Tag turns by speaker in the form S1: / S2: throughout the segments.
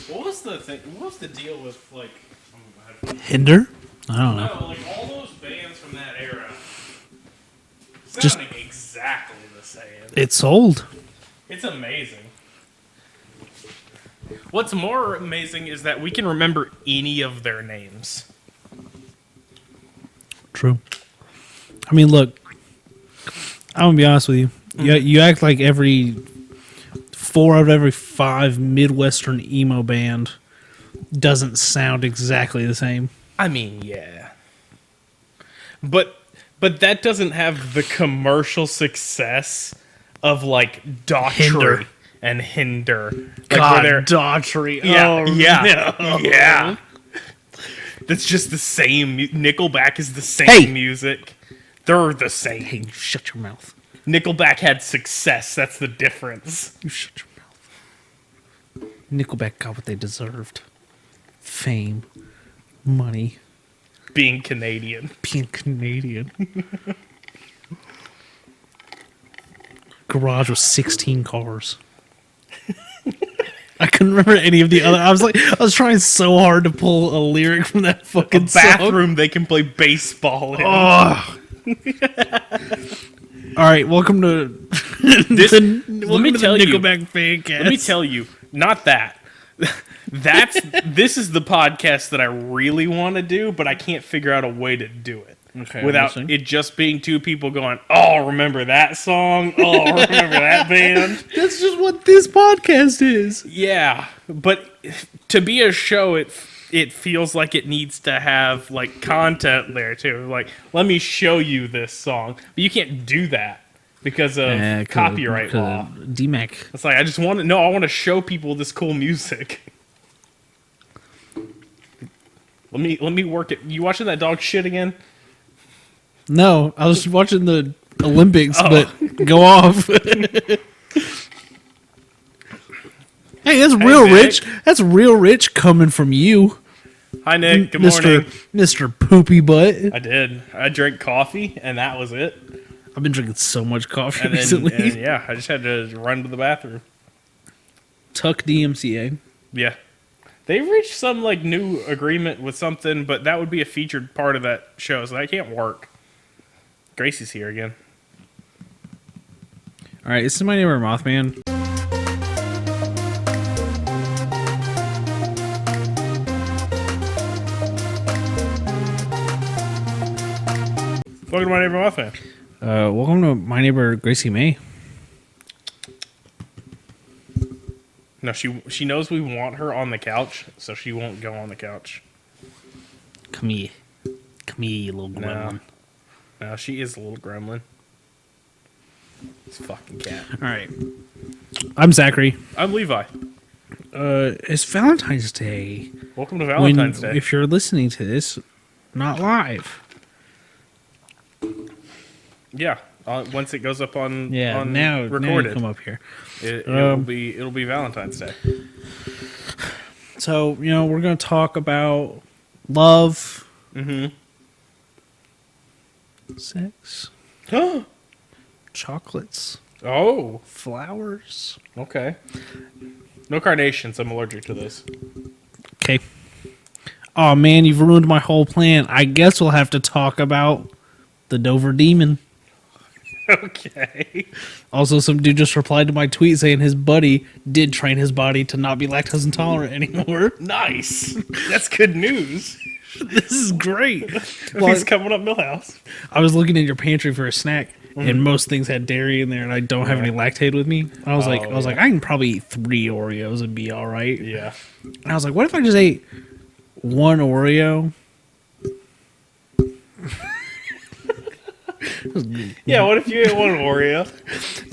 S1: What was the thing? What was the deal with like?
S2: Hinder? I don't know.
S1: No, like all those bands from that era,
S2: Just-
S1: sounding exactly the same.
S2: It's old.
S1: It's amazing. What's more amazing is that we can remember any of their names.
S2: True. I mean, look, I'm gonna be honest with you. You act like every 4 out of every 5 Midwestern emo band doesn't sound exactly the same.
S1: I mean, yeah. But that doesn't have the commercial success of like Daughtry
S2: Hinder.
S1: and Hinder. Like
S2: God,
S1: where they're
S2: Daughtry.
S1: yeah,
S2: Oh,
S1: yeah,
S2: no.
S1: yeah. That's just the same. Nickelback is the same
S2: Hey!
S1: music. They're the same.
S2: Hey, shut your mouth.
S1: Nickelback had success. That's the difference.
S2: You shut your mouth. Nickelback got what they deserved. Fame. Money.
S1: Being Canadian.
S2: Being Canadian. Garage was 16 cars. I couldn't remember any of the other. I was trying so hard to pull a lyric from that fucking
S1: Bathroom they can play baseball in.
S2: Song. All right, welcome to
S1: This-
S2: let
S1: me tell you.
S2: Nickelback Fancast.
S1: Let me tell you, not that. This is the podcast that I really want to do, but I can't figure out a way to do it
S2: Okay,
S1: without
S2: I'm listening.
S1: it just being two people going, "Oh, remember that song? Oh, remember that band?"
S2: That's just what this podcast is.
S1: Yeah, but to be a show, it feels like it needs to have like content there too. Like, let me show you this song, but you can't do that because of copyright law.
S2: DMAC.
S1: It's like I want to show people this cool music. Let me work it. You watching that dog shit again?
S2: No, I was watching the Olympics,
S1: Oh.
S2: but go off. Hey, that's real
S1: Nick.
S2: rich. That's real rich coming from you,
S1: Hi Nick, good
S2: Mr.
S1: morning.
S2: Mr. Poopy Butt.
S1: I did. I drank coffee and that was it.
S2: I've been drinking so much coffee
S1: And then
S2: recently.
S1: and yeah, I just had to run to the bathroom.
S2: Tuck DMCA.
S1: Yeah. They reached some like new agreement with something, but that would be a featured part of that show, so that can't work. Gracie's here again.
S2: All right, this is my neighbor Mothman.
S1: Welcome to my neighbor Mothman.
S2: Welcome to my neighbor Gracie May.
S1: No, she knows we want her on the couch, so she won't go on the couch.
S2: Come here, you little
S1: No.
S2: gremlin.
S1: No, she is a little gremlin. This fucking cat.
S2: All right, I'm Zachary.
S1: I'm Levi.
S2: It's Valentine's Day.
S1: Welcome to Valentine's Day.
S2: If you're listening to this, not live.
S1: Yeah, once it goes up on
S2: Now you
S1: recorded,
S2: come up here.
S1: it'll be Valentine's Day.
S2: So we're gonna talk about love, sex, chocolates,
S1: Oh,
S2: flowers.
S1: okay. No carnations. I'm allergic to those.
S2: Okay. Oh man, you've ruined my whole plan. I guess we'll have to talk about the Dover Demon.
S1: Okay.
S2: Also, some dude just replied to my tweet saying his buddy did train his body to not be lactose intolerant anymore.
S1: Nice. That's good news.
S2: This is great.
S1: He's coming up Millhouse.
S2: I was looking in your pantry for a snack, and most things had dairy in there, and I don't have any lactate with me. I was like, I can probably eat 3 Oreos and be all right.
S1: Yeah.
S2: And I was like, what if I just ate 1 Oreo?
S1: Yeah, what if you ate one Oreo?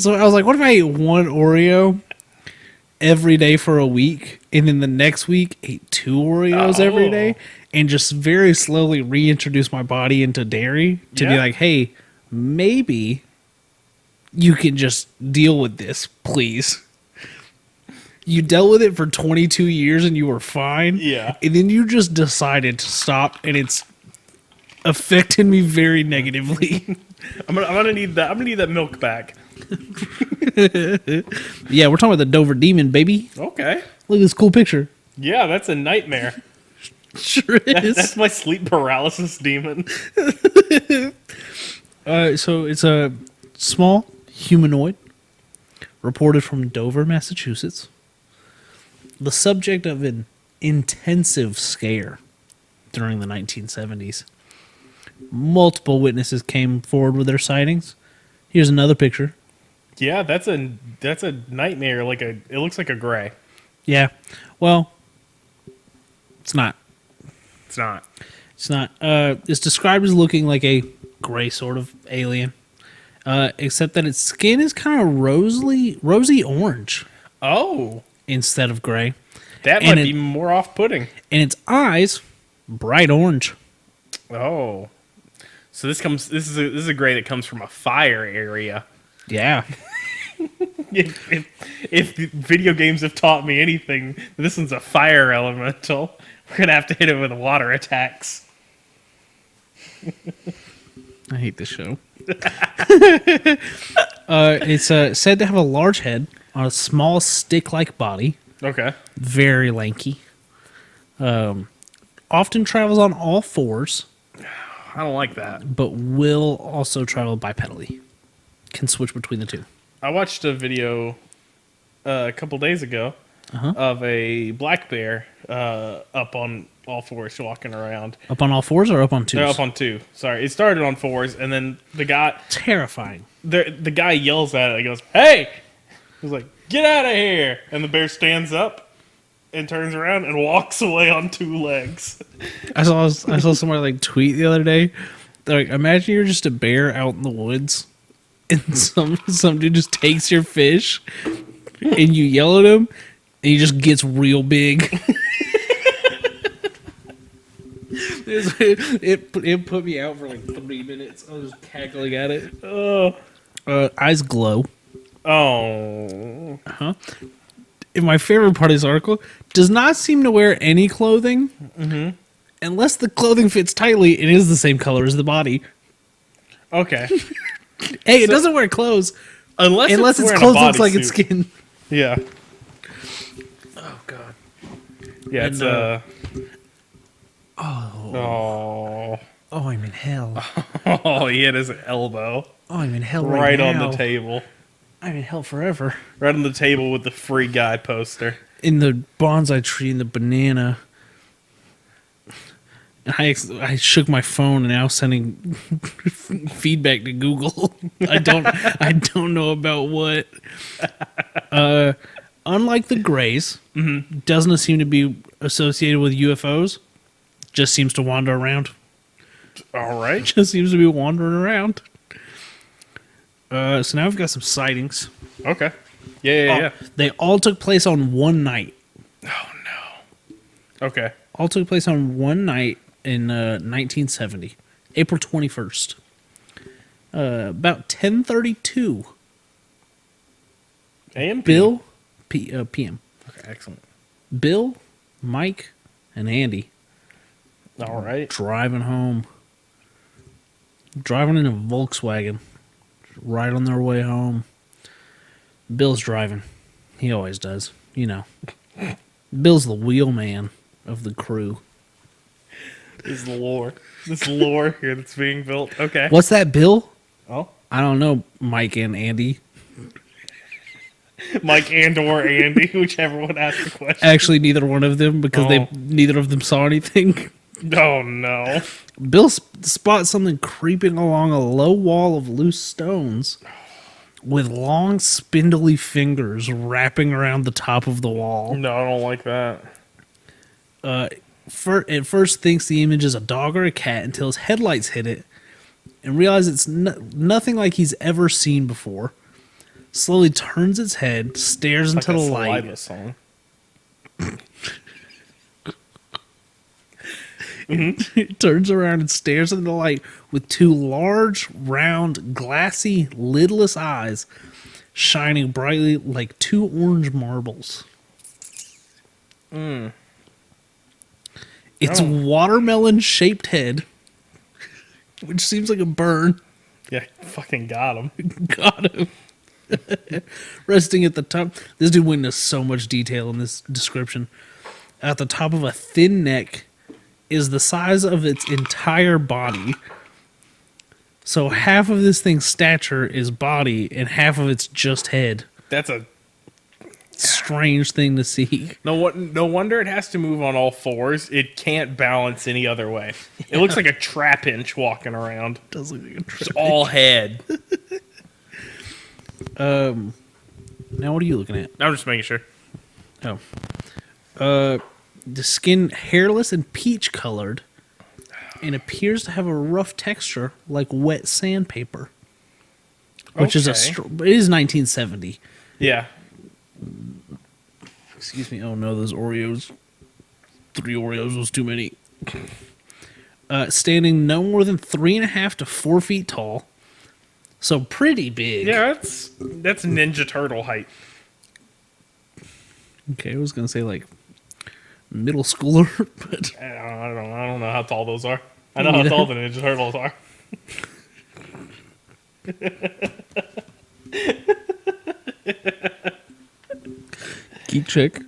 S2: So I was like, what if I ate 1 Oreo every day for a week, and then the next week ate 2 Oreos every day, and just very slowly reintroduce my body into dairy to be
S1: Yeah.
S2: like, hey, maybe you can just deal with this, please. You dealt with it for 22 years and you were fine.
S1: Yeah.
S2: And then you just decided to stop, and it's affected me very negatively.
S1: I'm gonna need that. I'm gonna need that milk back.
S2: Yeah, we're talking about the Dover Demon, baby.
S1: Okay.
S2: Look at this cool picture.
S1: Yeah, that's a nightmare.
S2: Sure is.
S1: That's my sleep paralysis demon.
S2: So it's a small humanoid reported from Dover, Massachusetts. The subject of an intensive scare during the 1970s. Multiple witnesses came forward with their sightings. Here's another picture.
S1: Yeah, that's a nightmare. It looks like a gray.
S2: Yeah. Well, it's not.
S1: It's not.
S2: It's not. It's described as looking like a gray sort of alien, except that its skin is kind of rosy orange
S1: Oh,
S2: instead of gray,
S1: that
S2: And
S1: might be more off-putting.
S2: and its eyes bright orange.
S1: Oh, so this is a gray that comes from a fire area.
S2: Yeah.
S1: If video games have taught me anything, this one's a fire elemental. We're gonna have to hit it with water attacks.
S2: I hate this show. It's said to have a large head on a small stick-like body,
S1: Okay.
S2: very lanky. Often travels on all fours,
S1: I don't like that.
S2: but will also travel bipedally. Can switch between the two.
S1: I watched a video a couple days ago of a black bear up on all fours walking around.
S2: Up on all fours or up on twos?
S1: They're up on two. Sorry, it started on fours, and then the
S2: Terrifying.
S1: guy yells at it. He goes, "Hey!" He's like, "Get out of here!" And the bear stands up and turns around and walks away on two legs.
S2: I saw somebody like tweet the other day. They're like, imagine you're just a bear out in the woods, and some dude just takes your fish, and you yell at him, and he just gets real big. It put me out for like 3 minutes. I was just cackling at it. Eyes glow.
S1: Oh.
S2: And my favorite part of this article, does not seem to wear any clothing. Unless the clothing fits tightly, it is the same color as the body.
S1: Okay.
S2: Hey, it doesn't wear clothes
S1: Unless
S2: its
S1: wearing a
S2: clothes looks like
S1: bodysuit.
S2: its skin.
S1: Yeah.
S2: Oh god.
S1: Yeah,
S2: And,
S1: it's Oh.
S2: Oh, I'm in hell.
S1: Oh, he hit his elbow
S2: Oh, I'm in hell
S1: right
S2: right
S1: on
S2: now.
S1: the table.
S2: I'm in hell forever.
S1: Right on the table with the Free Guy poster.
S2: In the bonsai tree and the banana. And I shook my phone and now sending feedback to Google. I don't know about what. Unlike the Greys, doesn't seem to be associated with UFOs. Just seems to wander around.
S1: All right.
S2: Just seems to be wandering around. So now we've got some sightings.
S1: Okay. Yeah.
S2: They all took place on one night.
S1: Okay.
S2: All took place on one night in 1970, April 21st. About 10:32.
S1: AM?
S2: Bill, PM.
S1: Okay, excellent.
S2: Bill, Mike, and Andy
S1: All right.
S2: driving home. Driving in a Volkswagen. Right on their way home. Bill's driving. He always does. You know. Bill's the wheelman of the crew.
S1: This is lore. This lore here that's being built. Okay.
S2: What's that, Bill?
S1: Oh.
S2: I don't know, Mike and Andy.
S1: Mike and/or Andy, whichever one asked the question.
S2: Actually, neither one of them, because neither of them saw anything.
S1: Oh, no.
S2: Bill spots something creeping along a low wall of loose stones with long, spindly fingers wrapping around the top of the wall.
S1: No, I don't like that.
S2: At first thinks the image is a dog or a cat until his headlights hit it and realizes it's nothing like he's ever seen before. Slowly turns its head, stares into the light.
S1: Saliva song.
S2: It turns around and stares into the light with two large, round, glassy, lidless eyes shining brightly like two orange marbles. Its watermelon-shaped head, which seems like a burn,
S1: Yeah, fucking got him.
S2: got him. Resting at the top. This dude went into so much detail in this description. at the top of a thin neck is the size of its entire body. So half of this thing's stature is body and half of it's just head.
S1: That's a
S2: Strange thing to see.
S1: no wonder it has to move on all fours. It can't balance any other way. It looks like a trapinch walking around.
S2: Does look like a
S1: It's all head.
S2: Now what are you looking at?
S1: I'm just making sure.
S2: Oh. The skin hairless and peach colored and appears to have a rough texture like wet sandpaper. Which is
S1: Okay.
S2: it is 1970.
S1: Yeah.
S2: Excuse me. Oh no, those Oreos. 3 Oreos was too many. Standing no more than 3.5 to 4 feet tall. So pretty big.
S1: Yeah, that's Ninja Turtle height.
S2: Okay, I was gonna say like middle schooler, but
S1: I don't know how tall those are. I know how tall the Ninja Turtles are.
S2: geek chick.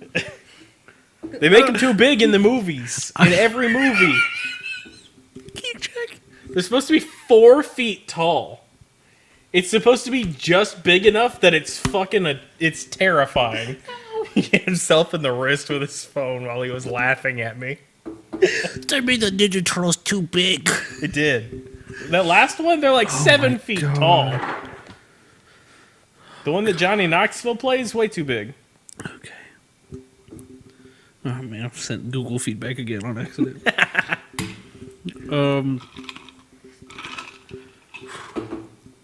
S1: They make them too big in the movies. In every movie.
S2: Geek chick.
S1: They're supposed to be 4 feet tall. It's supposed to be just big enough that it's it's terrifying. He hit himself in the wrist with his phone while he was laughing at me.
S2: They made the Ninja Turtles too big.
S1: It did. That last one, they're like 7 feet tall. The one that Johnny Knoxville plays, way too big.
S2: Okay. Oh man, I've sent Google feedback again on accident.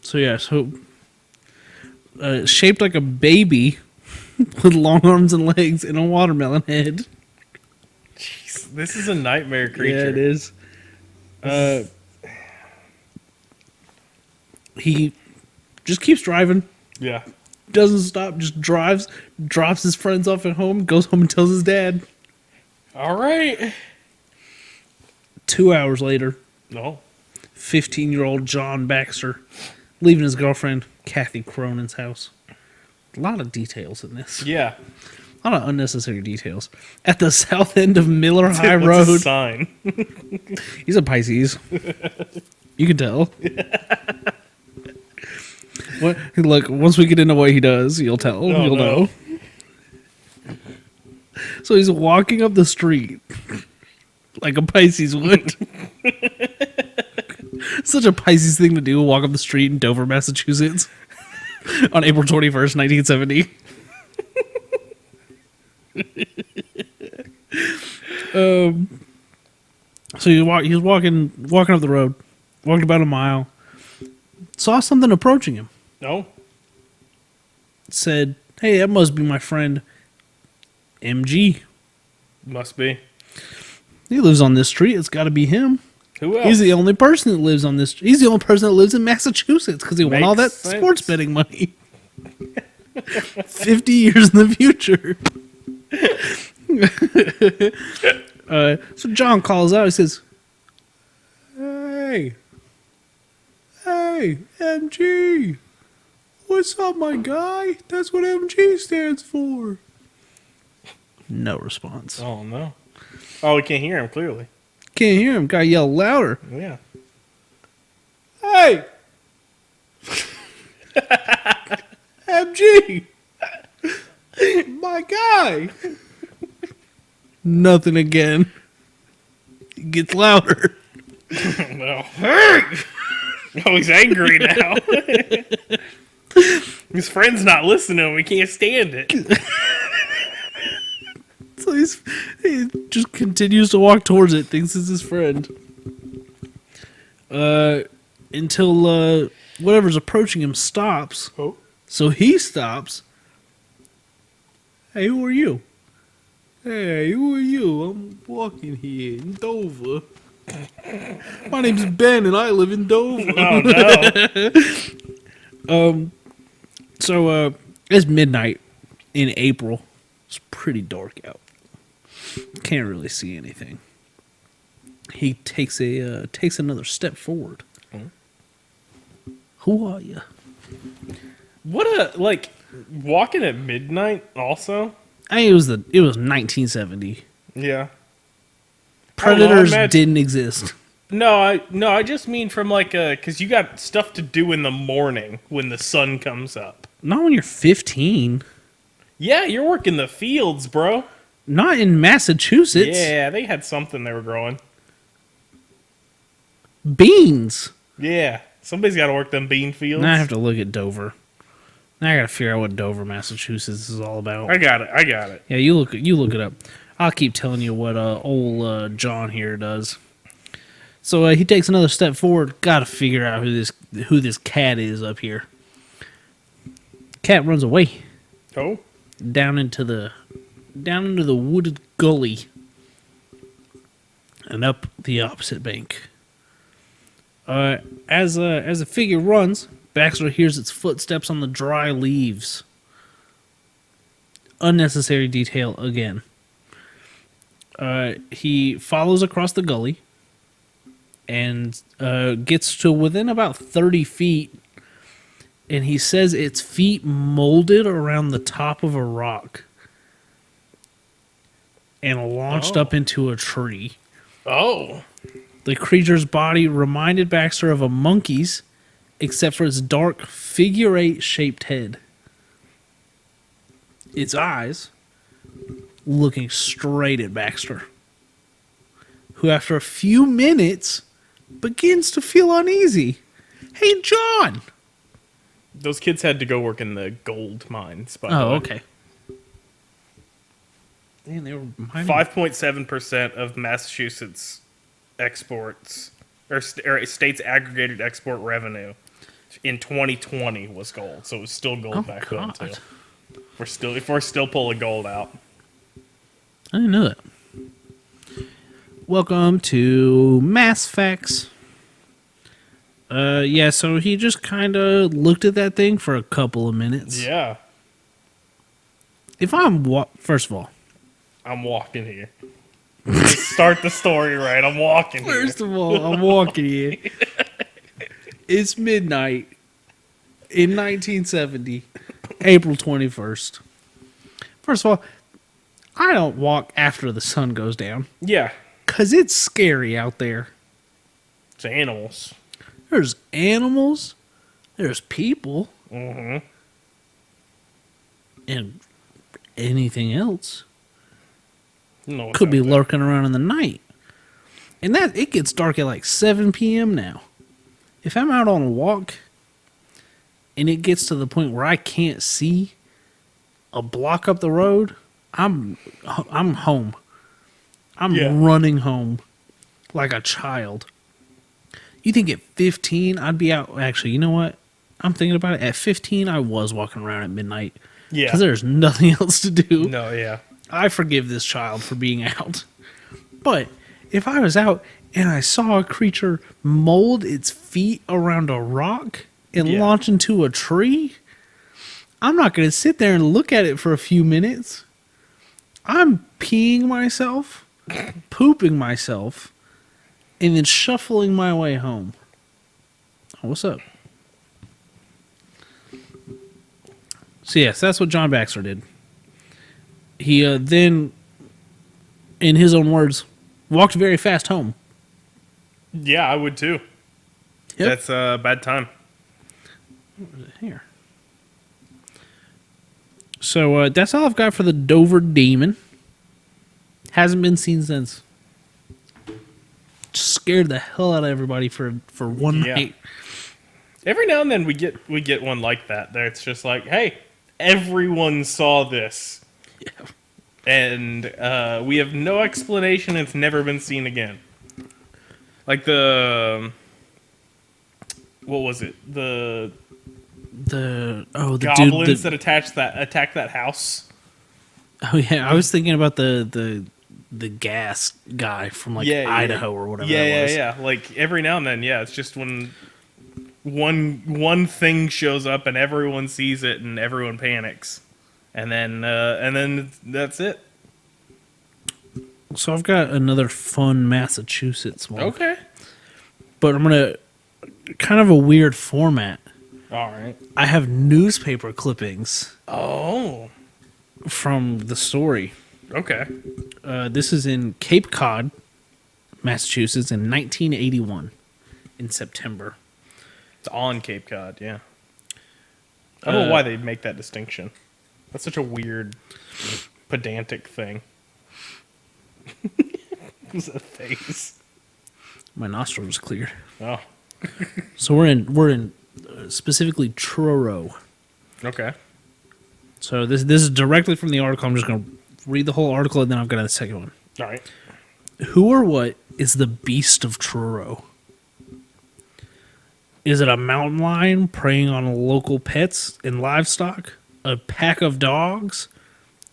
S2: So shaped like a baby with long arms and legs and a watermelon head.
S1: Jeez, this is a nightmare creature.
S2: Yeah, it is. He just keeps driving.
S1: Yeah.
S2: Doesn't stop, just drives, drops his friends off at home, goes home and tells his dad.
S1: All right.
S2: 2 hours later,
S1: No.
S2: 15-year-old John Baxter leaving his girlfriend, Kathy Cronin's house. A lot of details in this.
S1: Yeah.
S2: A lot of unnecessary details. At the south end of Miller High
S1: What's his
S2: Road.
S1: sign?
S2: He's a Pisces. You can tell. What? Look, once we get into what he does, you'll tell.
S1: Oh,
S2: You'll
S1: no.
S2: know. So he's walking up the street like a Pisces would. Such a Pisces thing to do, walk up the street in Dover, Massachusetts on April 21st, 1970. So he was walking up the road, walked about a mile, saw something approaching him.
S1: No.
S2: Said, "Hey, that must be my friend MG.
S1: Must be.
S2: He lives on this street. It's got to be him.
S1: Who else?
S2: He's the only person that lives on this. He's the only person that lives in Massachusetts because he won all that
S1: Makes sense.
S2: sports betting money. 50 years in the future." So John calls out. He says, "Hey, MG, what's up, my guy? That's what MG stands for." No response.
S1: Oh, no. Oh, we can't hear him, clearly.
S2: Can't hear him. Gotta yell louder.
S1: Yeah.
S2: Hey, MG, my guy. Nothing again. It gets louder.
S1: Well, hey! Oh, he's angry now. His friend's not listening to him. He can't stand it.
S2: So he just continues to walk towards it, thinks it's his friend. Until whatever's approaching him stops.
S1: Oh.
S2: So he stops. "Hey, who are you?" "Hey, who are you? I'm walking here in Dover. My name's Ben and I live in Dover."
S1: Oh, no.
S2: So it's midnight in April. It's pretty dark out. Can't really see anything. He takes another step forward. Who are you?
S1: What walking at midnight also?
S2: I mean, it was 1970.
S1: Yeah.
S2: Predators didn't exist.
S1: No, I just mean from like because you got stuff to do in the morning when the sun comes up.
S2: Not when you're 15.
S1: Yeah, you're working the fields, bro.
S2: Not in Massachusetts.
S1: Yeah, they had something they were growing.
S2: Beans.
S1: Yeah, somebody's got to work them bean fields.
S2: Now I have to look at Dover. Now I gotta figure out what Dover, Massachusetts is all about.
S1: I got it.
S2: Yeah, you look it up. I'll keep telling you what old John here does. So he takes another step forward. Got to figure out who this cat is up here. Cat runs away.
S1: Oh,
S2: down into the wooded gully and up the opposite bank. As the figure runs, Baxter hears its footsteps on the dry leaves. Unnecessary detail again. He follows across the gully and gets to within about 30 feet, and he says its feet molded around the top of a rock and launched up into a tree.
S1: Oh.
S2: The creature's body reminded Baxter of a monkey's, except for its dark figure-8 shaped head. Its eyes looking straight at Baxter, who after a few minutes begins to feel uneasy. Hey, John!
S1: Those kids had to go work in the gold mines, by the way.
S2: Oh, okay. Damn, they were
S1: 5.7% of Massachusetts exports, or state's aggregated export revenue in 2020 was gold. So it was still gold back then, too. If we're still pulling gold out.
S2: I didn't know that. Welcome to Mass Facts. Yeah, so he just kind of looked at that thing for a couple of minutes.
S1: Yeah.
S2: If first of all,
S1: I'm walking here. Start the story right. I'm walking here.
S2: First of all, I'm walking here. It's midnight in 1970, April 21st. First of all, I don't walk after the sun goes down.
S1: Yeah.
S2: Because it's scary out there.
S1: It's animals.
S2: There's animals. There's people.
S1: Mm-hmm.
S2: And anything else.
S1: No,
S2: Could be lurking around in the night. And it gets dark at like 7 p.m. now. If I'm out on a walk and it gets to the point where I can't see a block up the road, I'm home. I'm running home like a child. You think at 15 I'd be out? Actually, you know what? I'm thinking about it. At 15, I was walking around at midnight.
S1: Yeah.
S2: Because there's nothing else to do.
S1: No, yeah.
S2: I forgive this child for being out. But if I was out and I saw a creature mold its feet around a rock and launch into a tree, I'm not going to sit there and look at it for a few minutes. I'm peeing myself, pooping myself, and then shuffling my way home. Oh, what's up? So yes, that's what John Baxter did. He then, in his own words, walked very fast home.
S1: Yeah, I would too.
S2: Yep.
S1: That's a bad time.
S2: Here. So that's all I've got for the Dover Demon. Hasn't been seen since. Just scared the hell out of everybody for one night.
S1: Every now and then we get one like that. There, it's just like, hey, everyone saw this.
S2: Yeah.
S1: And we have no explanation. It's never been seen again. Like what was it? The goblins that attacked that house.
S2: Oh yeah, I was thinking about the gas guy from Idaho or whatever.
S1: Yeah. Like every now and then, it's just when one thing shows up and everyone sees it and everyone panics. And then that's it.
S2: So I've got another fun Massachusetts one.
S1: Okay.
S2: But I'm going to... kind of a weird format.
S1: All right.
S2: I have newspaper clippings.
S1: Oh.
S2: From the story.
S1: Okay.
S2: This is in Cape Cod, Massachusetts, in 1981, in September.
S1: It's on Cape Cod, yeah. I don't know why they'd make that distinction. That's such a weird, pedantic thing. What's that face?
S2: My nostril was cleared.
S1: Oh,
S2: So we're in specifically Truro.
S1: okay.
S2: So this is directly from the article. I'm just going to read the whole article and then I've got a second one.
S1: All right.
S2: Who or what is the beast of Truro? Is it a mountain lion preying on local pets and livestock? A pack of dogs?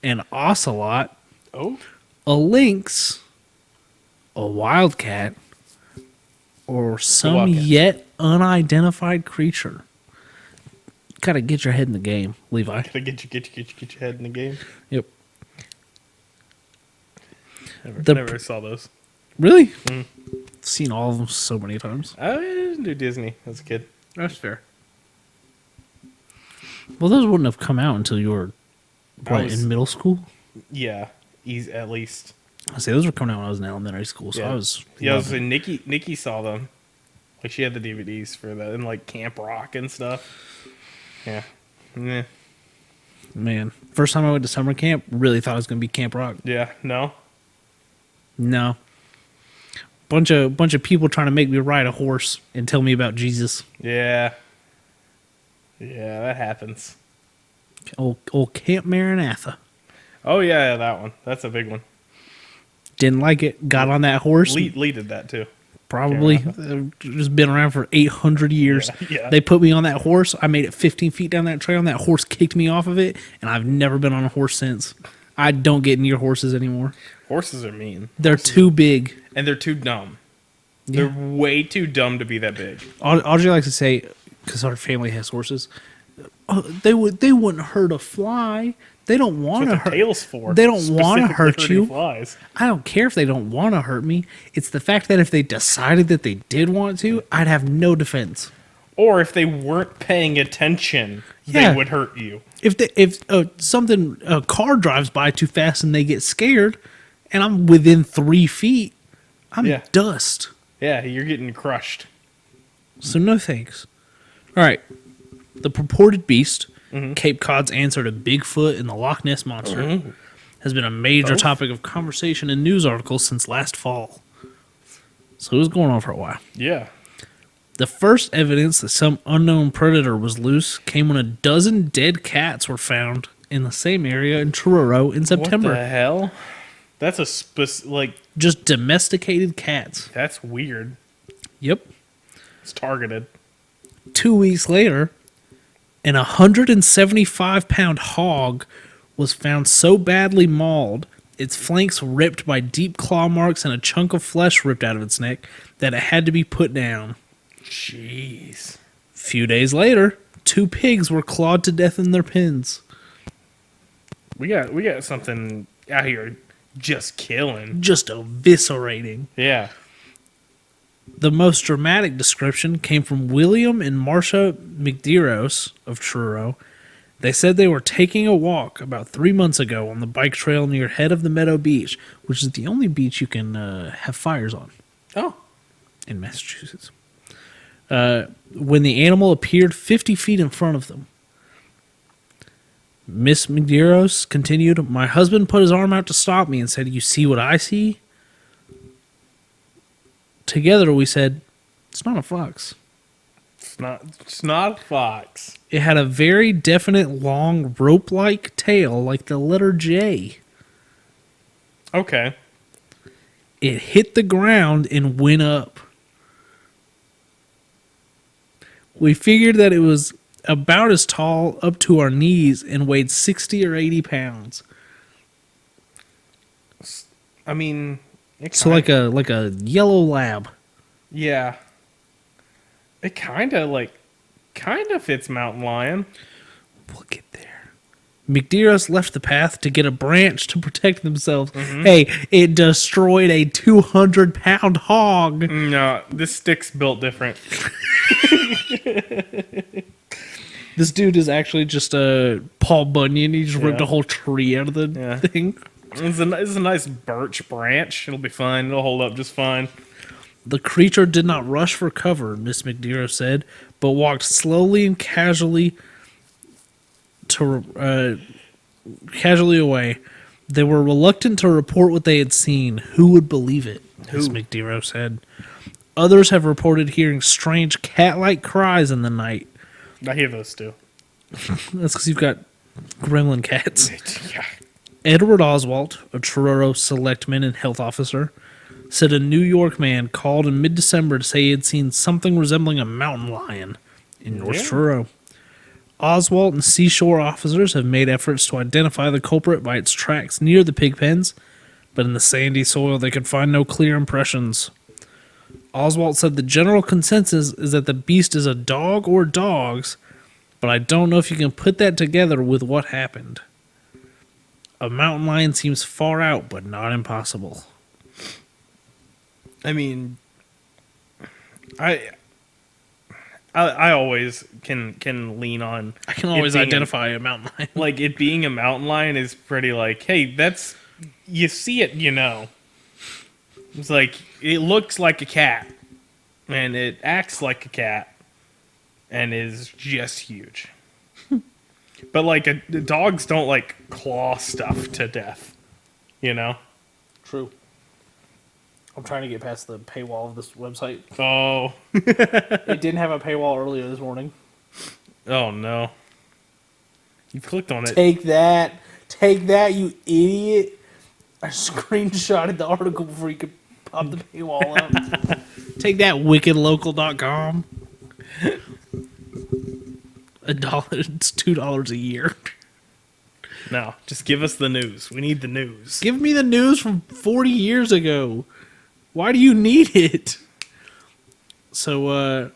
S2: An ocelot?
S1: Oh,
S2: A lynx? A wildcat? Or some
S1: wildcat.
S2: yet unidentified creature? Gotta get your head in the game, Levi.
S1: gotta get your head in the game.
S2: Yep.
S1: Never saw those.
S2: Really? Seen all of them so many times.
S1: I didn't do Disney as a kid.
S2: That's fair. Well, those wouldn't have come out until you were in middle school.
S1: Yeah, he's at least.
S2: I say those were coming out when I was in elementary school, so I was.
S1: Yeah, I was saying Nikki saw them. Like she had the DVDs for that and like Camp Rock and stuff. Yeah. Yeah.
S2: Man, first time I went to summer camp, really thought it was gonna be Camp Rock.
S1: Yeah. No.
S2: No. Bunch of people trying to make me ride a horse and tell me about Jesus.
S1: Yeah. Yeah, that happens.
S2: Old Camp Maranatha.
S1: Oh yeah, that one. That's a big one.
S2: Didn't like it. Got on that horse.
S1: Lee did that too.
S2: Probably. Just been around for 800 years.
S1: Yeah.
S2: They put me on that horse. I made it 15 feet down that trail, and that horse kicked me off of it, and I've never been on a horse since. I don't get near horses anymore.
S1: Horses are mean.
S2: They're too big.
S1: And they're too dumb.
S2: Yeah.
S1: They're way too dumb to be that big.
S2: Audrey likes to say, because our family has horses, they wouldn't hurt a fly. They don't want to
S1: That's what
S2: hurt.
S1: the tail's for.
S2: They don't want to
S1: Specifically
S2: hurt
S1: hurting
S2: you.
S1: Flies.
S2: I don't care if they don't want to hurt me. It's the fact that if they decided that they did want to, I'd have no defense.
S1: Or if they weren't paying attention,
S2: Yeah.
S1: they would hurt you.
S2: If a car drives by too fast and they get scared, and I'm within 3 feet, I'm
S1: Yeah.
S2: dust.
S1: Yeah, you're getting crushed.
S2: So no thanks. All right, the purported beast, Cape Cod's answer to Bigfoot and the Loch Ness monster, has been a major topic of conversation in news articles since last fall. So it was going on for a while.
S1: Yeah.
S2: The first evidence that some unknown predator was loose came when a dozen dead cats were found in the same area in Truro in September.
S1: What the hell? That's a
S2: Just domesticated cats.
S1: that's weird.
S2: Yep.
S1: It's targeted.
S2: 2 weeks later, an 175-pound hog was found so badly mauled, its flanks ripped by deep claw marks and a chunk of flesh ripped out of its neck, that it had to be put down.
S1: Jeez.
S2: Few days later, 2 pigs were clawed to death in their pens.
S1: We got something out here just killing.
S2: Just eviscerating.
S1: Yeah.
S2: The most dramatic description came from William and Marcia McDeros of Truro. They said they were taking a walk about 3 months ago on the bike trail near Head of the Meadow Beach, which is the only beach you can have fires on
S1: Oh.
S2: in Massachusetts. When the animal appeared 50 feet in front of them. Miss McDeros continued, "My husband put his arm out to stop me and said, 'You see what I see?' Together we said, 'It's not a fox.'
S1: It's not a fox.
S2: It had a very definite long rope-like tail like the letter J.
S1: Okay.
S2: It hit the ground and went up. We figured that it was about as tall up to our knees and weighed 60 or 80 pounds.
S1: I mean,
S2: So like a yellow lab.
S1: Yeah. It kind of fits mountain lion.
S2: We'll get there. McDeros left the path to get a branch to protect themselves. Hey, it destroyed a 200-pound hog.
S1: No, this stick's built different.
S2: This dude is actually just a Paul Bunyan. He just ripped a whole tree out of the thing.
S1: It's a nice birch branch. It'll be fine. It'll hold up just fine.
S2: The creature did not rush for cover, Miss McDero said, but walked slowly and casually away. They were reluctant to report what they had seen. Who would believe it? Miss McDero said. Others have reported hearing strange cat-like cries in the night.
S1: I hear those too.
S2: That's because you've got gremlin cats.
S1: Yeah.
S2: Edward Oswalt, a Truro selectman and health officer, said a New York man called in mid-December to say he had seen something resembling a mountain lion in North Truro. Oswalt and seashore officers have made efforts to identify the culprit by its tracks near the pig pens, but in the sandy soil they could find no clear impressions. Oswalt said the general consensus is that the beast is a dog or dogs, but I don't know if you can put that together with what happened. A mountain lion seems far out, but not impossible.
S1: I mean, I always can lean on.
S2: I can always identify a mountain lion.
S1: Like, it being a mountain lion is pretty like, hey, that's, you see it, you know. It's like, it looks like a cat, and it acts like a cat, and is just huge. But, like, the dogs don't, like, claw stuff to death, you know?
S2: True. I'm trying to get past the paywall of this website.
S1: Oh.
S2: It didn't have a paywall earlier this morning.
S1: Oh, no. You clicked on it.
S2: Take that. Take that, you idiot. I screenshotted the article before you could pop the paywall up. Take that, wickedlocal.com. $1, it's $2 a year.
S1: No, just give us the news. We need the news.
S2: Give me the news from 40 years ago. Why do you need it? So,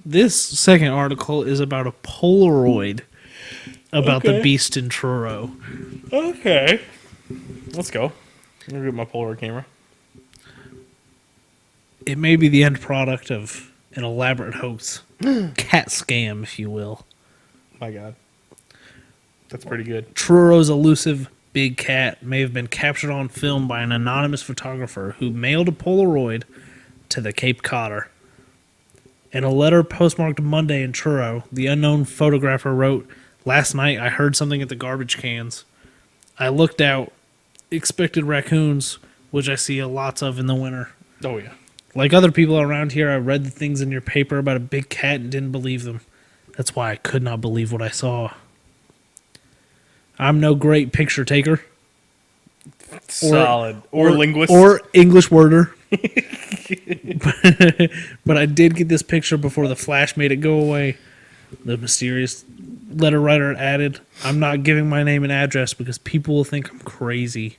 S2: this second article is about a Polaroid about the beast in Truro.
S1: Okay. Let's go. I'm going to get my Polaroid camera.
S2: It may be the end product of an elaborate hoax. Cat scam, if you will.
S1: My God. That's pretty good.
S2: Truro's elusive big cat may have been captured on film by an anonymous photographer who mailed a Polaroid to the Cape Codder. In a letter postmarked Monday in Truro, the unknown photographer wrote, "Last night I heard something at the garbage cans. I looked out, expected raccoons, which I see lots of in the winter.
S1: Oh, yeah.
S2: Like other people around here, I read the things in your paper about a big cat and didn't believe them. That's why I could not believe what I saw. I'm no great picture taker.
S1: Solid. Or linguist.
S2: Or English worder. But I did get this picture before the flash made it go away." The mysterious letter writer added, "I'm not giving my name and address because people will think I'm crazy."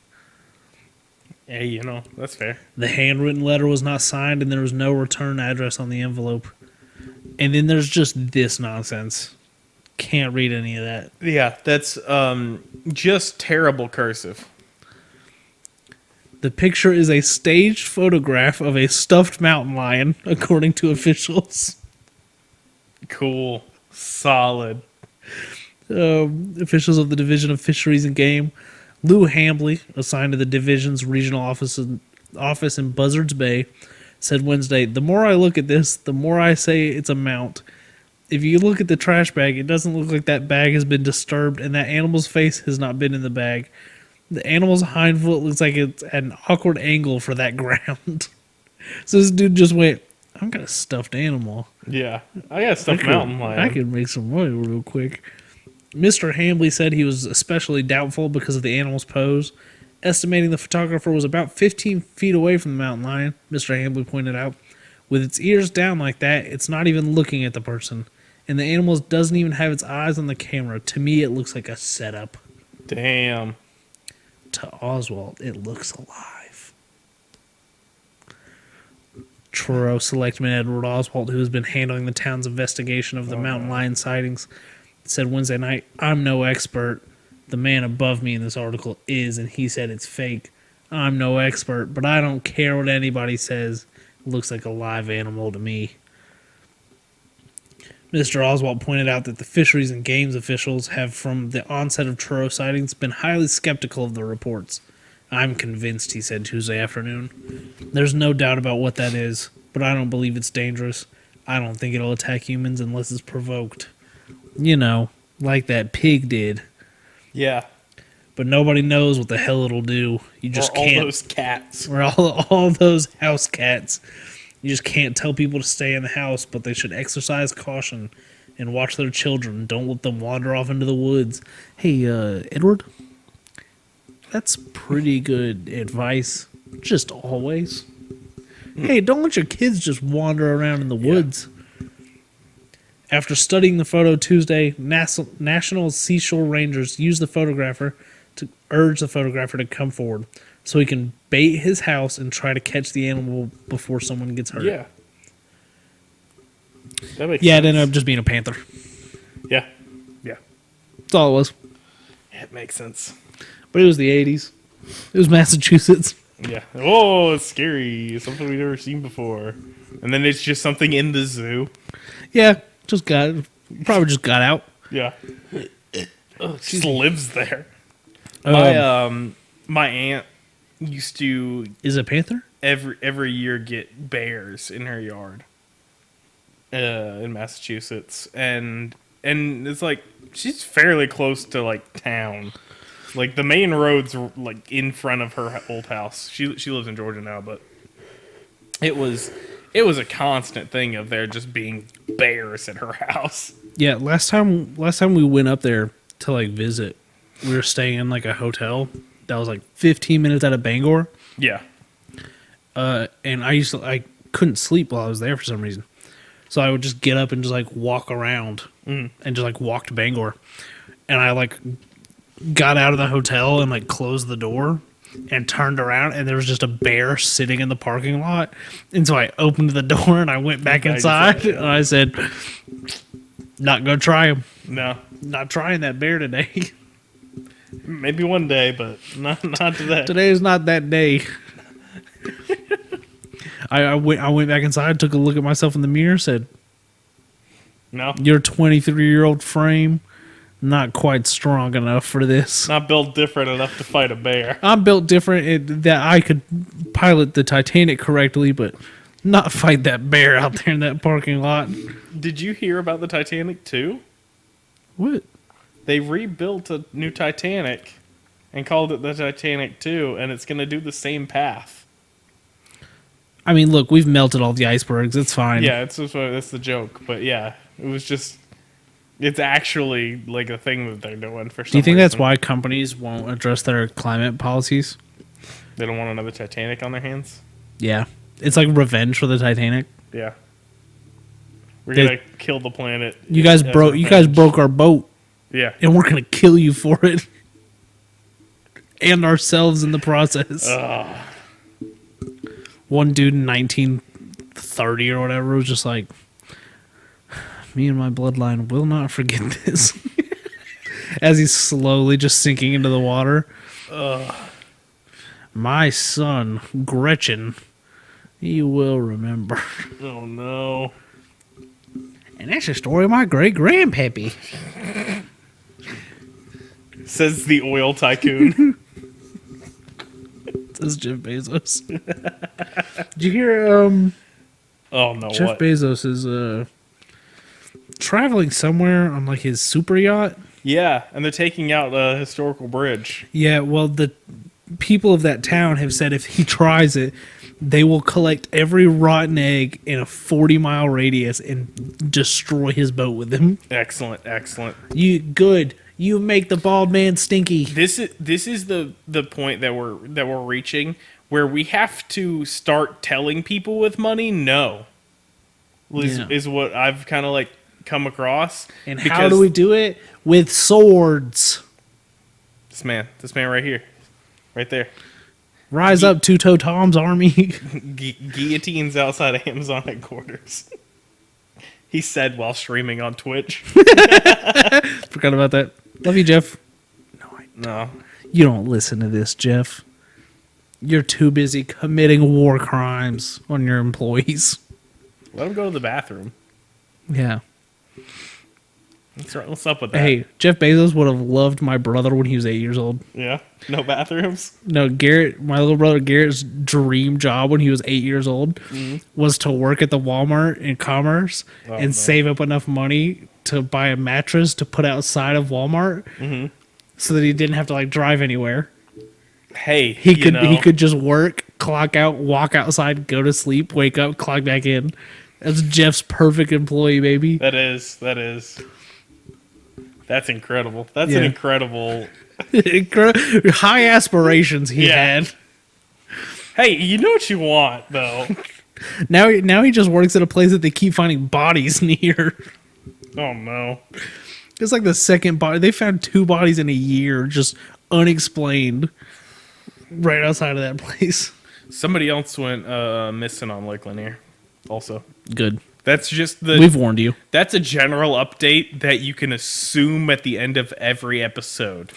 S1: Hey, you know, that's fair.
S2: The handwritten letter was not signed and there was no return address on the envelope. And then there's just this nonsense. Can't read any of that.
S1: Yeah, that's just terrible cursive.
S2: The picture is a staged photograph of a stuffed mountain lion, according to officials.
S1: Cool. Solid.
S2: Officials of the Division of Fisheries and Game. Lou Hambley, assigned to the division's regional office in Buzzards Bay, said Wednesday, "The more I look at this, the more I say it's a mount. If you look at the trash bag, it doesn't look like that bag has been disturbed and that animal's face has not been in the bag. The animal's hind foot looks like it's at an awkward angle for that ground." So this dude just went, "I've got a stuffed animal.
S1: Yeah. I got a stuffed mountain lion.
S2: I could make some money real quick." Mr. Hambley said he was especially doubtful because of the animal's pose, estimating the photographer was about 15 feet away from the mountain lion. Mr. Hambley pointed out, "With its ears down like that, it's not even looking at the person. And the animal doesn't even have its eyes on the camera. To me, it looks like a setup."
S1: Damn.
S2: To Oswald, it looks alive. Truro Selectman Edward Oswald, who has been handling the town's investigation of the mountain lion sightings, said Wednesday night, "I'm no expert. The man above me in this article is, and he said it's fake. I'm no expert, but I don't care what anybody says. It looks like a live animal to me." Mr. Oswald pointed out that the fisheries and games officials have, from the onset of Truro sightings, been highly skeptical of the reports. I'm convinced, he said Tuesday afternoon. There's no doubt about what that is, but I don't believe it's dangerous. I don't think it'll attack humans unless it's provoked. You know, like that pig did.
S1: Yeah.
S2: But nobody knows what the hell it'll do. You just can't.
S1: All those cats.
S2: Or all those house cats. You just can't tell people to stay in the house, but they should exercise caution and watch their children. Don't let them wander off into the woods. Hey, Edward, that's pretty good advice. Just always. Hey, don't let your kids just wander around in the woods. After studying the photo Tuesday, National Seashore Rangers used the photographer to urge the photographer to come forward so he can bait his house and try to catch the animal before someone gets hurt.
S1: Yeah. That makes
S2: It
S1: sense.
S2: ended up just being a panther.
S1: Yeah. Yeah.
S2: That's all it was.
S1: It makes sense.
S2: But it was the 80s. It was Massachusetts.
S1: Yeah. Oh, it's scary. Something we've never seen before. And then it's just something in the zoo.
S2: Yeah, probably just got out.
S1: Yeah. Just lives there.
S2: Um,
S1: My aunt used to
S2: Is it a panther?
S1: every year get bears in her yard in Massachusetts, and it's like she's fairly close to like town. Like the main road's like in front of her old house. She lives in Georgia now, but it was a constant thing of there just being bears at her house.
S2: Yeah, last time we went up there to like visit, we were staying in like a hotel that was like 15 minutes out of Bangor.
S1: Yeah.
S2: And I couldn't sleep while I was there for some reason. So I would just get up and just like walk around and just like walk to Bangor. And I like got out of the hotel and like closed the door and turned around and there was just a bear sitting in the parking lot. And so I opened the door and I went back inside and I said, not gonna try him.
S1: No.
S2: Not trying that bear today.
S1: Maybe one day, but not today.
S2: Today is not that day. I went back inside, took a look at myself in the mirror, said,
S1: No.
S2: your 23-year-old frame, not quite strong enough for this.
S1: Not built different enough to fight a bear.
S2: I'm built different that I could pilot the Titanic correctly, but not fight that bear out there in that parking lot.
S1: Did you hear about the Titanic too?
S2: What?
S1: They rebuilt a new Titanic and called it the Titanic 2, and it's going to do the same path.
S2: I mean, look, we've melted all the icebergs. It's fine.
S1: Yeah, that's the joke. But yeah, it was just, it's actually like a thing that they're doing for some
S2: Do you think that's
S1: reason.
S2: why companies won't address their climate policies?
S1: They don't want another Titanic on their hands?
S2: Yeah. It's like revenge for the Titanic.
S1: Yeah. We're
S2: They-
S1: going to kill the planet.
S2: You guys
S1: as
S2: broke
S1: revenge.
S2: our boat,
S1: Yeah.
S2: and we're gonna kill you for it. And ourselves in the process. One dude in 1930 or whatever was just like, me and my bloodline will not forget this. As he's slowly just sinking into the water. My son, Gretchen, he will remember.
S1: Oh, no.
S2: And that's the story of my great-grandpappy.
S1: Says the oil tycoon.
S2: Says Jeff Bezos. Did you hear,
S1: Oh, no,
S2: Jeff
S1: what?
S2: Bezos is, traveling somewhere on, like, his super yacht?
S1: Yeah, and they're taking out a historical bridge.
S2: Yeah, well, the people of that town have said if he tries it, they will collect every rotten egg in a 40-mile radius and destroy his boat with them.
S1: Excellent, excellent.
S2: You make the bald man stinky.
S1: This is the point that we're reaching, where we have to start telling people with money no.
S2: Yeah.
S1: Is what I've kind of like come across.
S2: And how do we do it? With swords.
S1: This man right here, right there,
S2: Rise up, Two-Toe Tom's army.
S1: guillotines outside of Amazon headquarters. He said while streaming on Twitch.
S2: Forgot about that. Love you, Jeff.
S1: No,
S2: You don't listen to this, Jeff. You're too busy committing war crimes on your employees.
S1: let him go to the bathroom.
S2: Yeah.
S1: What's up with that?
S2: Hey, Jeff Bezos would have loved my brother when he was 8 years old.
S1: Yeah, no bathrooms.
S2: No, Garrett, my little brother Garrett's dream job when he was 8 years old was to work at the Walmart in Commerce and save up enough money to buy a mattress to put outside of Walmart so that he didn't have to like drive anywhere.
S1: Hey,
S2: He could just work, clock out, walk outside, go to sleep, wake up, clock back in. That's Jeff's perfect employee, baby.
S1: That is. That's incredible. That's an incredible.
S2: High aspirations he had.
S1: Hey, you know what you want though.
S2: Now he just works at a place that they keep finding bodies near.
S1: Oh no.
S2: It's like the second body. They found 2 bodies in a year, just unexplained, right outside of that place.
S1: Somebody else went missing on Lake Lanier. Also,
S2: good.
S1: That's just
S2: We've warned you.
S1: That's a general update that you can assume at the end of every episode.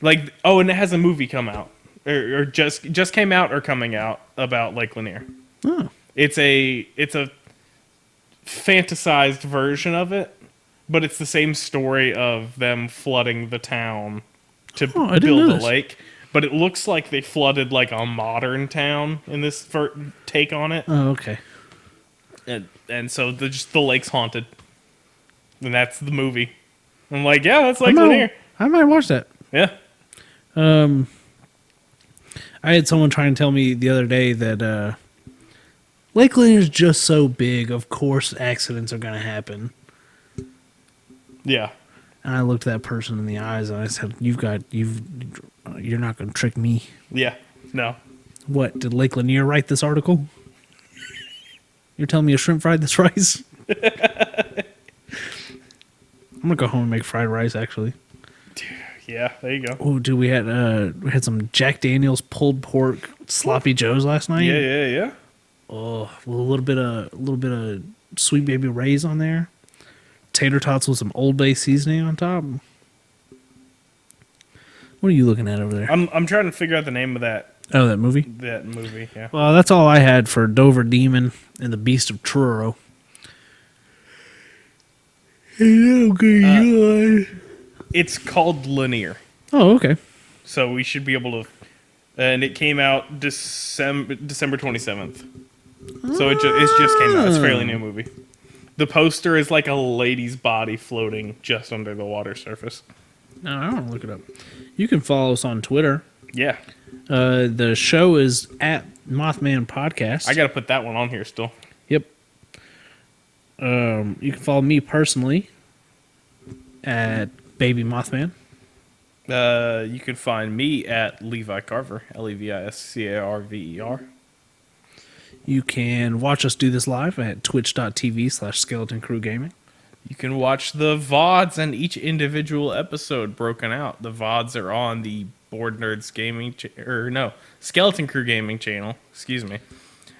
S1: Like, oh, and it has a movie come out, or just came out or coming out about Lake Lanier.
S2: Oh.
S1: It's a fantasized version of it, but it's the same story of them flooding the town to build a lake. But it looks like they flooded like a modern town in this take on it.
S2: Oh, okay.
S1: And so the lake's haunted, and that's the movie. I'm like, yeah, that's Lake Lanier.
S2: I might watch that.
S1: Yeah.
S2: I had someone try and tell me the other day that Lake Lanier is just so big. Of course, accidents are going to happen.
S1: Yeah.
S2: And I looked that person in the eyes and I said, "You're not going to trick me."
S1: Yeah. No.
S2: What, did Lake Lanier write this article? You're telling me a shrimp fried this rice? I'm gonna go home and make fried rice. Actually.
S1: Yeah. There you go.
S2: Oh, dude, we had some Jack Daniel's pulled pork sloppy joes last night.
S1: Yeah.
S2: Oh, with a little bit of Sweet Baby Ray's on there. Tater tots with some Old Bay seasoning on top. What are you looking at over there?
S1: I'm trying to figure out the name of that.
S2: Oh, that movie?
S1: That movie, yeah.
S2: Well, that's all I had for Dover Demon and the Beast of Truro.
S1: It's called Lanier.
S2: Oh, okay.
S1: So we should be able to... And it came out December 27th. So it just came out. It's a fairly new movie. The poster is like a lady's body floating just under the water surface.
S2: No, I want to look it up. You can follow us on Twitter.
S1: Yeah.
S2: The show is at Mothman Podcast.
S1: I got to put that one on here still.
S2: Yep. You can follow me personally at Baby Mothman.
S1: You can find me at Levi Carver, LevisCarver.
S2: You can watch us do this live at twitch.tv/Skeleton Crew Gaming.
S1: You can watch the VODs and each individual episode broken out. The VODs are on the Board Nerds Gaming, Skeleton Crew Gaming channel. Excuse me.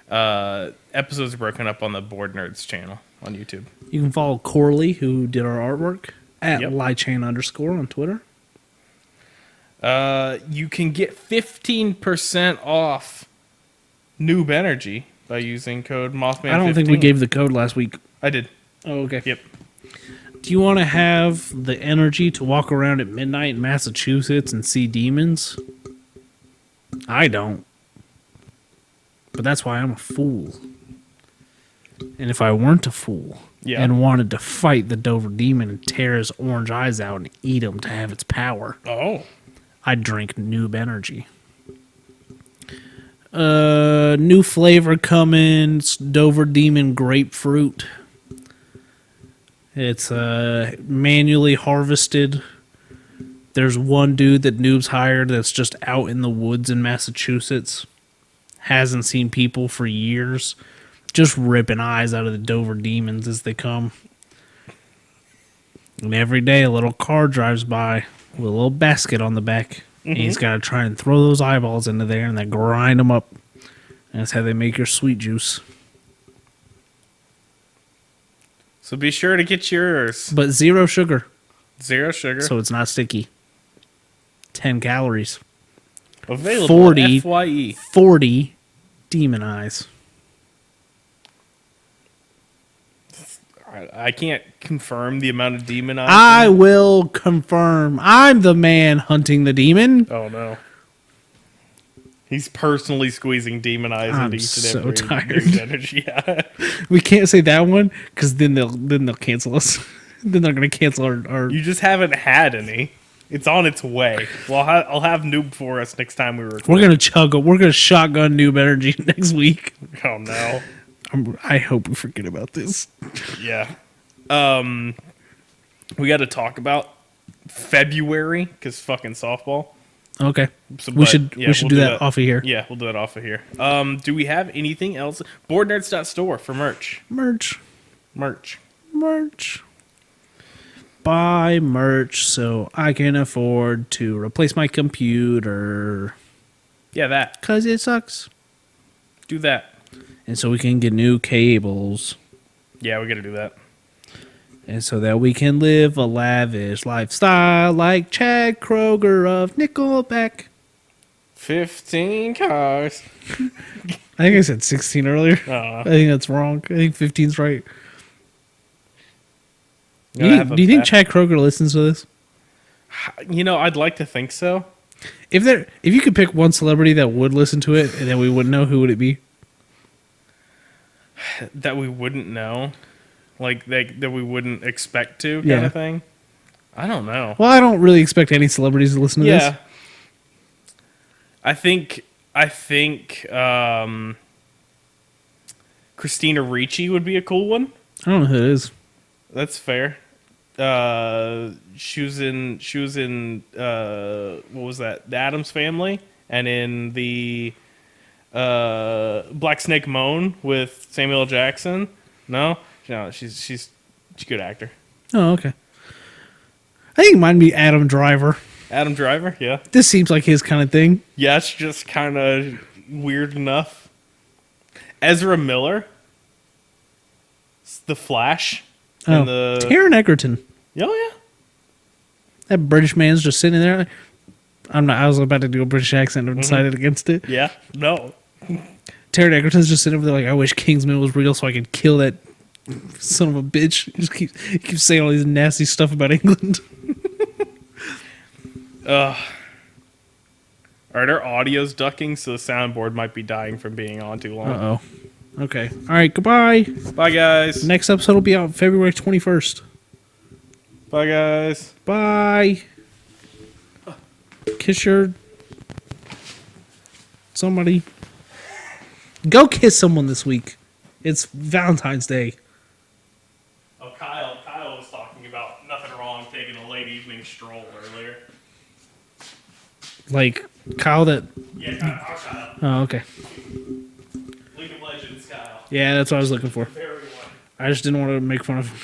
S1: Episodes are broken up on the Board Nerds channel on YouTube.
S2: You can follow Corley, who did our artwork, at
S1: Yep.
S2: Lychain_ on Twitter.
S1: You can get 15% off Noob Energy by using code Mothman15.
S2: I don't think we gave the code last week.
S1: I did.
S2: Oh, okay.
S1: Yep.
S2: Do you want to have the energy to walk around at midnight in Massachusetts and see demons? I don't. But that's why I'm a fool. And if I weren't a fool and wanted to fight the Dover Demon and tear his orange eyes out and eat him to have its power, I'd drink Noob Energy. New flavor coming. It's Dover Demon Grapefruit. It's manually harvested. There's one dude that Noob's hired that's just out in the woods in Massachusetts. Hasn't seen people for years. Just ripping eyes out of the Dover Demons as they come. And every day a little car drives by with a little basket on the back. And he's got to try and throw those eyeballs into there and they grind them up. And that's how they make your sweet juice.
S1: So be sure to get yours.
S2: But 0 sugar.
S1: 0 sugar.
S2: So it's not sticky. 10 calories.
S1: Available
S2: 40,
S1: FYE.
S2: 40 demon eyes.
S1: I can't confirm the amount of demonizing.
S2: I will confirm. I'm the man hunting the demon.
S1: Oh no. He's personally squeezing demonize
S2: I'm
S1: into each and
S2: so
S1: every
S2: tired.
S1: news energy. Yeah.
S2: We can't say that one because then they'll cancel us. Then they're gonna cancel our.
S1: You just haven't had any. It's on its way. Well, I'll have noob for us next time we record.
S2: We're gonna shotgun noob energy next week.
S1: Oh no.
S2: I hope we forget about this.
S1: Yeah. We got to talk about February because fucking softball.
S2: Okay.
S1: So,
S2: we should do that off of here.
S1: Yeah, we'll do that off of here. Do we have anything else? Boardnerds.store for merch. Merch.
S2: Buy merch so I can afford to replace my computer.
S1: Yeah, that.
S2: Because it sucks.
S1: Do that.
S2: And so we can get new cables.
S1: Yeah, we got to do that.
S2: And so that we can live a lavish lifestyle like Chad Kroger of Nickelback.
S1: 15 cars.
S2: I think I said 16 earlier.
S1: Uh-huh.
S2: I think that's wrong. I think 15's right. Do you think Chad Kroger listens to this?
S1: You know, I'd like to think so.
S2: If you could pick one celebrity that would listen to it and then we wouldn't know, who would it be?
S1: That we wouldn't know. Like, that we wouldn't expect to kind of thing. I don't know.
S2: Well, I don't really expect any celebrities to listen to this.
S1: I think Christina Ricci would be a cool one.
S2: I don't know who it is.
S1: That's fair. She was in what was that? The Addams Family, and in the Black Snake Moan with Samuel L. Jackson. No, she's a good actor.
S2: Oh, okay. I think mine would be Adam Driver.
S1: Adam Driver, yeah.
S2: This seems like his kind of thing.
S1: Yeah, it's just kind of weird enough. Ezra Miller, The Flash.
S2: Oh,
S1: And
S2: Taron Egerton.
S1: Oh yeah.
S2: That British man's just sitting there. I was about to do a British accent and decided against it.
S1: Yeah. No.
S2: Taron Egerton's just sitting over there like, I wish Kingsman was real so I could kill that son of a bitch. He just keeps saying all these nasty stuff about England.
S1: Alright, our audio's ducking, so the soundboard might be dying from being on too long.
S2: Uh-oh. Okay. All right, goodbye.
S1: Bye, guys.
S2: Next episode will be out February 21st.
S1: Bye, guys.
S2: Bye. Kiss your... somebody. Go kiss someone this week. It's Valentine's Day.
S1: Oh, Kyle was talking about nothing wrong taking a late evening stroll earlier.
S2: Like, Kyle that...
S1: Yeah, Kyle.
S2: Oh, okay.
S1: League of Legends, Kyle.
S2: Yeah, that's what I was looking for.
S1: Very well.
S2: I just didn't want to make fun of him.